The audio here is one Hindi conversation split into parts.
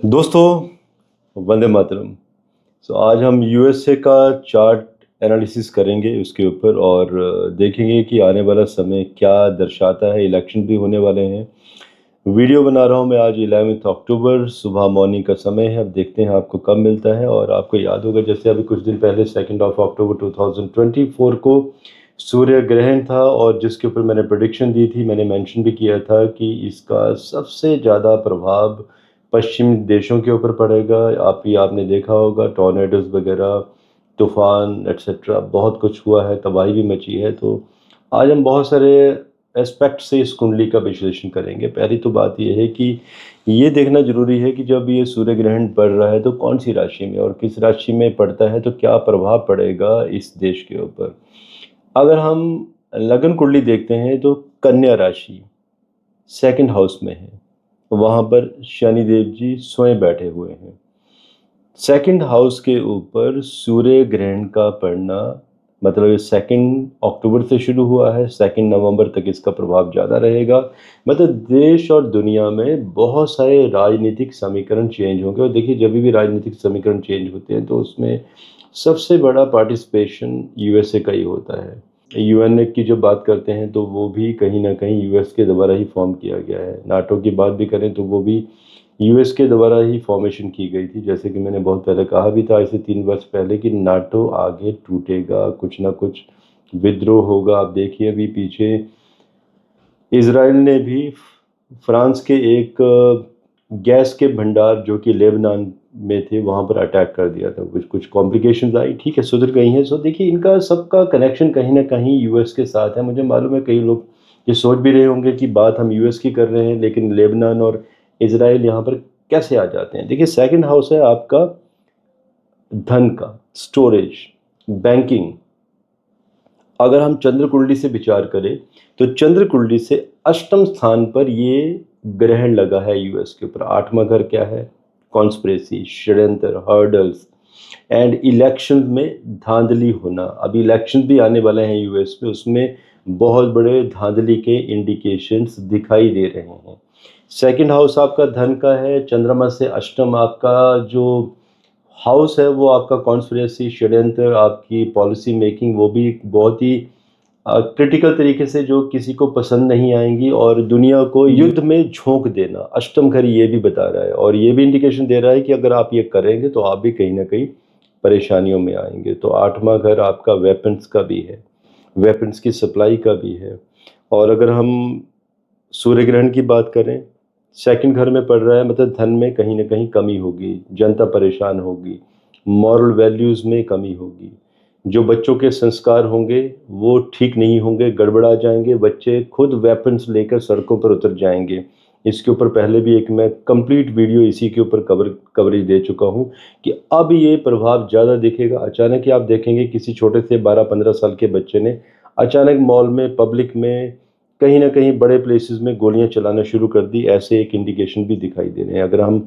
दोस्तों, वंदे मातरम। आज हम यूएसए का चार्ट एनालिसिस करेंगे उसके ऊपर और देखेंगे कि आने वाला समय क्या दर्शाता है। इलेक्शन भी होने वाले हैं। वीडियो बना रहा हूँ मैं आज 11 अक्टूबर, सुबह मॉर्निंग का समय है। अब देखते हैं आपको कब मिलता है। और आपको याद होगा जैसे अभी कुछ दिन पहले 2 अक्टूबर 2024 को सूर्य ग्रहण था और जिसके ऊपर मैंने प्रेडिक्शन दी थी, मैंने मेंशन भी किया था कि इसका सबसे ज़्यादा प्रभाव पश्चिमी देशों के ऊपर पड़ेगा। आपने देखा होगा टॉर्नेडोज वगैरह, तूफान एक्सेट्रा, बहुत कुछ हुआ है, तबाही भी मची है। तो आज हम बहुत सारे एस्पेक्ट से इस कुंडली का विश्लेषण करेंगे। पहली तो बात यह है कि ये देखना जरूरी है कि जब ये सूर्य ग्रहण पड़ रहा है तो कौन सी राशि में और किस राशि में पड़ता है, तो क्या प्रभाव पड़ेगा इस देश के ऊपर। अगर हम लगन कुंडली देखते हैं तो कन्या राशि सेकंड हाउस में है, वहां पर शनि देव जी स्वयं बैठे हुए हैं। सेकंड हाउस के ऊपर सूर्य ग्रहण का पड़ना मतलब 2 अक्टूबर से शुरू हुआ है, 2 नवंबर तक इसका प्रभाव ज़्यादा रहेगा। मतलब देश और दुनिया में बहुत सारे राजनीतिक समीकरण चेंज होंगे। और देखिए, जब भी राजनीतिक समीकरण चेंज होते हैं तो उसमें सबसे बड़ा पार्टिसिपेशन यूएसए का ही होता है। यूएन की जब बात करते हैं तो वो भी कहीं ना कहीं यूएस के द्वारा ही फॉर्म किया गया है। नाटो की बात भी करें तो वो भी यूएस के द्वारा ही फॉर्मेशन की गई थी। जैसे कि मैंने बहुत पहले कहा भी था, ऐसे 3 वर्ष पहले, कि नाटो आगे टूटेगा, कुछ ना कुछ विद्रोह होगा। आप देखिए अभी पीछे इसराइल ने भी फ्रांस के एक गैस के भंडार जो कि लेबनान में थे वहां पर अटैक कर दिया था। कुछ कुछ कॉम्प्लिकेशंस आई, ठीक है, सुधर गई हैं। सो देखिए, इनका सबका कनेक्शन कहीं ना कहीं यूएस के साथ है। मुझे मालूम है कई लोग ये सोच भी रहे होंगे कि बात हम यूएस की कर रहे हैं, लेकिन लेबनान और इसराइल यहाँ पर कैसे आ जाते हैं। देखिए, सेकंड हाउस है आपका धन का, स्टोरेज, बैंकिंग। अगर हम चंद्र कुंडली से विचार करें तो चंद्र कुंडली से अष्टम स्थान पर ये ग्रहण लगा है यूएस के ऊपर। आठवां घर क्या है? कॉन्स्पिरेसी, षड्यंत्र, हर्डल्स एंड इलेक्शन में धांधली होना। अभी इलेक्शन भी आने वाले हैं यूएस में, उसमें बहुत बड़े धांधली के इंडिकेशंस दिखाई दे रहे हैं। सेकंड हाउस आपका धन का है, चंद्रमा से अष्टम आपका जो हाउस है वो आपका कॉन्स्पिरेसी, षड्यंत्र, आपकी पॉलिसी मेकिंग, वो भी बहुत ही क्रिटिकल तरीके से जो किसी को पसंद नहीं आएंगी और दुनिया को युद्ध में झोंक देना। अष्टम घर ये भी बता रहा है और ये भी इंडिकेशन दे रहा है कि अगर आप ये करेंगे तो आप भी कहीं ना कहीं परेशानियों में आएंगे। तो आठवां घर आपका वेपन्स का भी है, वेपन्स की सप्लाई का भी है। और अगर हम सूर्य ग्रहण की बात करें, सेकंड घर में पड़ रहा है, मतलब धन में कहीं ना कहीं कमी होगी, जनता परेशान होगी, मॉरल वैल्यूज़ में कमी होगी। जो बच्चों के संस्कार होंगे वो ठीक नहीं होंगे, गड़बड़ा जाएंगे, बच्चे खुद वेपन्स लेकर सड़कों पर उतर जाएंगे। इसके ऊपर पहले भी एक मैं कंप्लीट वीडियो इसी के ऊपर कवरेज दे चुका हूँ कि अब ये प्रभाव ज़्यादा दिखेगा। अचानक ही आप देखेंगे किसी छोटे से 12-15 साल के बच्चे ने अचानक मॉल में, पब्लिक में, कहीं ना कहीं बड़े प्लेसेस में गोलियां चलाना शुरू कर दी। ऐसे एक इंडिकेशन भी दिखाई दे रहे हैं। अगर हम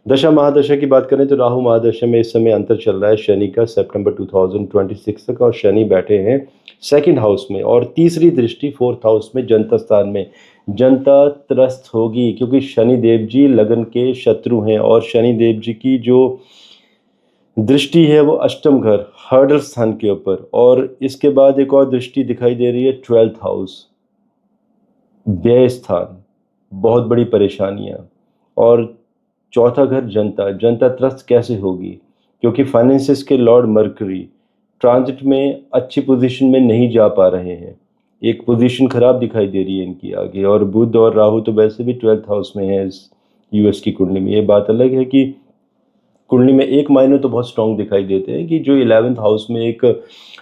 दशा महादशा की बात करें तो राहु महादशा में इस समय अंतर चल रहा है शनि का, सितंबर 2026 तक, और शनि बैठे हैं सेकंड हाउस में और तीसरी दृष्टि फोर्थ हाउस में, जनता स्थान में। जनता त्रस्त होगी क्योंकि शनि देव जी लगन के शत्रु हैं और शनि देव जी की जो दृष्टि है वो अष्टम घर, हर्डल स्थान के ऊपर। और इसके बाद एक और दृष्टि दिखाई दे रही है 12th हाउस, व्यय स्थान, बहुत बड़ी परेशानियां। और चौथा घर जनता, जनता त्रस्त कैसे होगी क्योंकि फाइनेंसिस के लॉर्ड मर्करी ट्रांजिट में अच्छी पोजीशन में नहीं जा पा रहे हैं। एक पोजीशन खराब दिखाई दे रही है इनकी आगे। और बुध और राहु तो वैसे भी 12th हाउस में है इस यूएस की कुंडली में। ये बात अलग है कि कुंडली में एक मायने तो बहुत स्ट्रांग दिखाई देते हैं कि जो 11th हाउस में एक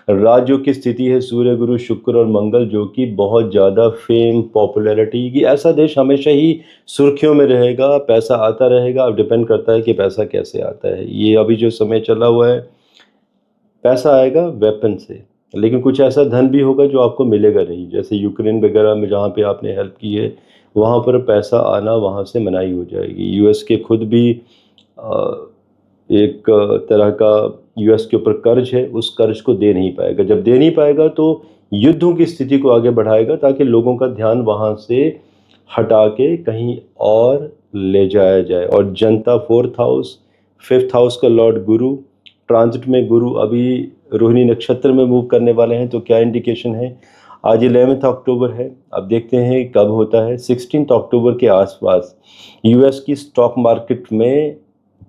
राज्यों की स्थिति है, सूर्य, गुरु, शुक्र और मंगल, जो कि बहुत ज़्यादा फेम, पॉपुलैरिटी की, ऐसा देश हमेशा ही सुर्खियों में रहेगा, पैसा आता रहेगा। अब डिपेंड करता है कि पैसा कैसे आता है। ये अभी जो समय चला हुआ है, पैसा आएगा वेपन से, लेकिन कुछ ऐसा धन भी होगा जो आपको मिलेगा नहीं। जैसे यूक्रेन वगैरह में जहाँ पे आपने हेल्प की है, वहाँ पर पैसा आना वहाँ से मनाही हो जाएगी। यूएस के खुद भी एक तरह का यूएस के ऊपर कर्ज है, उस कर्ज को दे नहीं पाएगा। जब दे नहीं पाएगा तो युद्धों की स्थिति को आगे बढ़ाएगा ताकि लोगों का ध्यान वहाँ से हटा के कहीं और ले जाया जाए। और जनता फोर्थ हाउस, फिफ्थ हाउस का लॉर्ड गुरु, ट्रांजिट में गुरु अभी रोहिणी नक्षत्र में मूव करने वाले हैं, तो क्या इंडिकेशन है। आज 11 अक्टूबर है, अब देखते हैं कब होता है। 16 अक्टूबर के आसपास यूएस की स्टॉक मार्केट में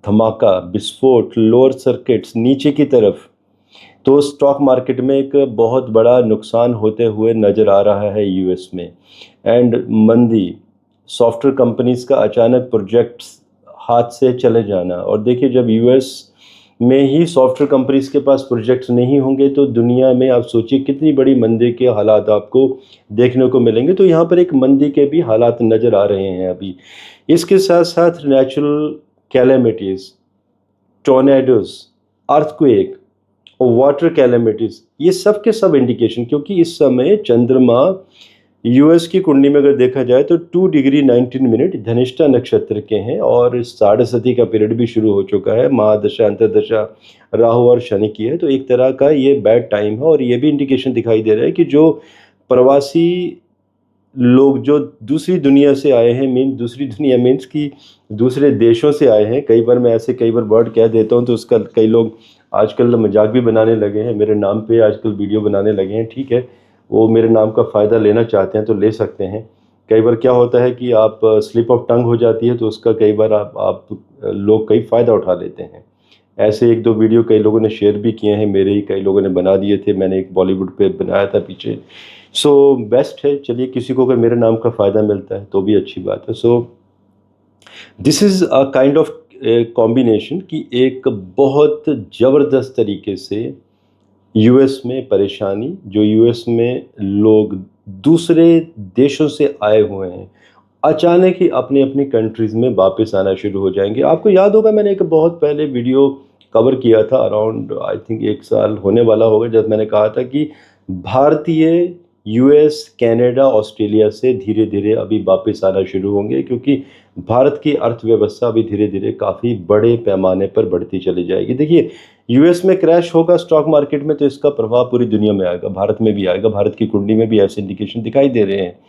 धमाका, विस्फोट, लोअर सर्किट्स नीचे की तरफ, तो स्टॉक मार्केट में एक बहुत बड़ा नुकसान होते हुए नज़र आ रहा है यूएस में। एंड मंदी, सॉफ्टवेयर कंपनीज का अचानक प्रोजेक्ट्स हाथ से चले जाना। और देखिए, जब यूएस में ही सॉफ्टवेयर कंपनीज के पास प्रोजेक्ट्स नहीं होंगे तो दुनिया में आप सोचिए कितनी बड़ी मंदी के हालात आपको देखने को मिलेंगे। तो यहाँ पर एक मंदी के भी हालात नज़र आ रहे हैं अभी। इसके साथ साथ नेचुरल कैलेमिटीज़, टोर्नेडोज, अर्थक्वेक और वाटर कैलेमिटीज, ये सब के सब इंडिकेशन, क्योंकि इस समय चंद्रमा यूएस की कुंडली में अगर देखा जाए तो 2 डिग्री 19 मिनट धनिष्ठा नक्षत्र के हैं और साढ़े सती का पीरियड भी शुरू हो चुका है। महादशा अंतर्दशा राहु और शनि की है, तो एक तरह का ये बैड टाइम है। और ये भी इंडिकेशन दिखाई दे रहा है कि जो प्रवासी लोग जो दूसरी दुनिया से आए हैं, दूसरी दुनिया मीन्स कि दूसरे देशों से आए हैं, कई बार मैं ऐसे कई बार वर्ड कह देता हूँ तो उसका कई लोग आजकल मजाक भी बनाने लगे हैं, मेरे नाम पे आजकल वीडियो बनाने लगे हैं। ठीक है, वो मेरे नाम का फ़ायदा लेना चाहते हैं तो ले सकते हैं। कई बार क्या होता है कि आप स्लिप ऑफ टंग हो जाती है तो उसका कई बार आप लोग कई फ़ायदा उठा लेते हैं। ऐसे एक दो वीडियो कई लोगों ने शेयर भी किए हैं, मेरे ही कई लोगों ने बना दिए थे, मैंने एक बॉलीवुड पे बनाया था पीछे। सो बेस्ट है, चलिए किसी को अगर मेरे नाम का फ़ायदा मिलता है तो भी अच्छी बात है। So this is a kind of combination कि एक बहुत ज़बरदस्त तरीके से यूएस में परेशानी, जो यूएस में लोग दूसरे देशों से आए हुए हैं, अचानक ही अपनी अपनी कंट्रीज़ में वापस आना शुरू हो जाएंगे। आपको याद होगा मैंने एक बहुत पहले वीडियो कवर किया था, अराउंड आई थिंक 1 साल होने वाला होगा, जब मैंने कहा था कि भारतीय यूएस, कनाडा, ऑस्ट्रेलिया से धीरे धीरे अभी वापस आना शुरू होंगे, क्योंकि भारत की अर्थव्यवस्था अभी धीरे धीरे काफ़ी बड़े पैमाने पर बढ़ती चली जाएगी। देखिए, यूएस में क्रैश होगा स्टॉक मार्केट में तो इसका प्रभाव पूरी दुनिया में आएगा, भारत में भी आएगा, भारत की कुंडली में भी ऐसे इंडिकेशन दिखाई दे रहे हैं,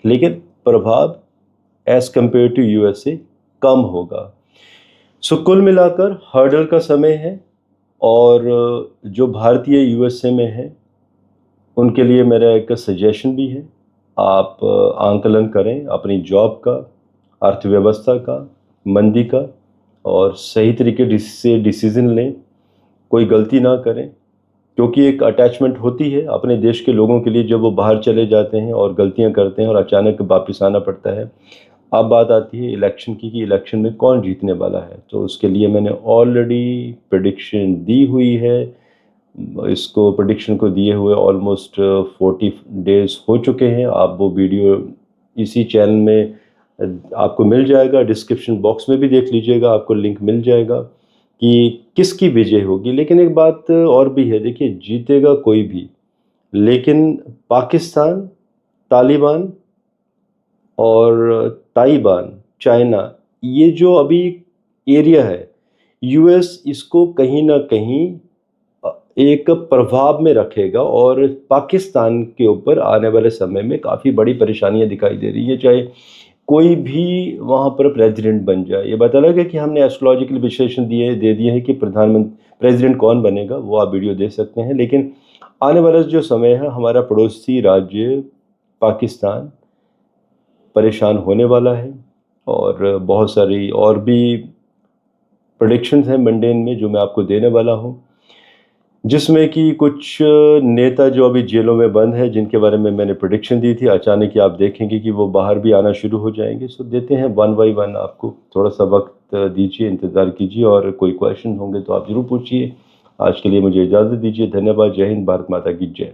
लेकिन प्रभाव एज कम्पेयर टू यूएस से कम होगा। सो कुल मिलाकर हर्डल का समय है। और जो भारतीय यूएसए में है उनके लिए मेरा एक सजेशन भी है, आप आंकलन करें अपनी जॉब का, अर्थव्यवस्था का, मंदी का, और सही तरीके से डिसीज़न लें, कोई गलती ना करें, क्योंकि एक अटैचमेंट होती है अपने देश के लोगों के लिए जब वो बाहर चले जाते हैं और गलतियां करते हैं और अचानक वापस आना पड़ता है। अब बात आती है इलेक्शन की कि इलेक्शन में कौन जीतने वाला है, तो उसके लिए मैंने ऑलरेडी प्रेडिक्शन दी हुई है। इसको प्रेडिक्शन को दिए हुए ऑलमोस्ट 40 डेज हो चुके हैं। आप वो वीडियो इसी चैनल में आपको मिल जाएगा, डिस्क्रिप्शन बॉक्स में भी देख लीजिएगा, आपको लिंक मिल जाएगा कि किसकी विजय होगी। लेकिन एक बात और भी है, देखिए जीतेगा कोई भी, लेकिन पाकिस्तान, तालिबान और ताइवान, चाइना, ये जो अभी एरिया है, यूएस इसको कहीं ना कहीं एक प्रभाव में रखेगा और पाकिस्तान के ऊपर आने वाले समय में काफ़ी बड़ी परेशानियां दिखाई दे रही है, चाहे कोई भी वहाँ पर प्रेसिडेंट बन जाए। ये बता लगा कि हमने एस्ट्रोलॉजिकल विश्लेषण दे दिए हैं कि प्रधानमंत्री प्रेसिडेंट कौन बनेगा, वो आप वीडियो देख सकते हैं। लेकिन आने वाला जो समय है, हमारा पड़ोसी राज्य पाकिस्तान परेशान होने वाला है। और बहुत सारी और भी प्रेडिक्शंस हैं मंडेन में जो मैं आपको देने वाला हूँ, जिसमें कि कुछ नेता जो अभी जेलों में बंद है, जिनके बारे में मैंने प्रेडिक्शन दी थी, अचानक ही आप देखेंगे कि वो बाहर भी आना शुरू हो जाएंगे। सो देते हैं वन बाई वन, आपको थोड़ा सा वक्त दीजिए, इंतज़ार कीजिए, और कोई क्वेश्चन होंगे तो आप ज़रूर पूछिए। आज के लिए मुझे इजाज़त दीजिए। धन्यवाद। जय हिंद, भारत माता की जय।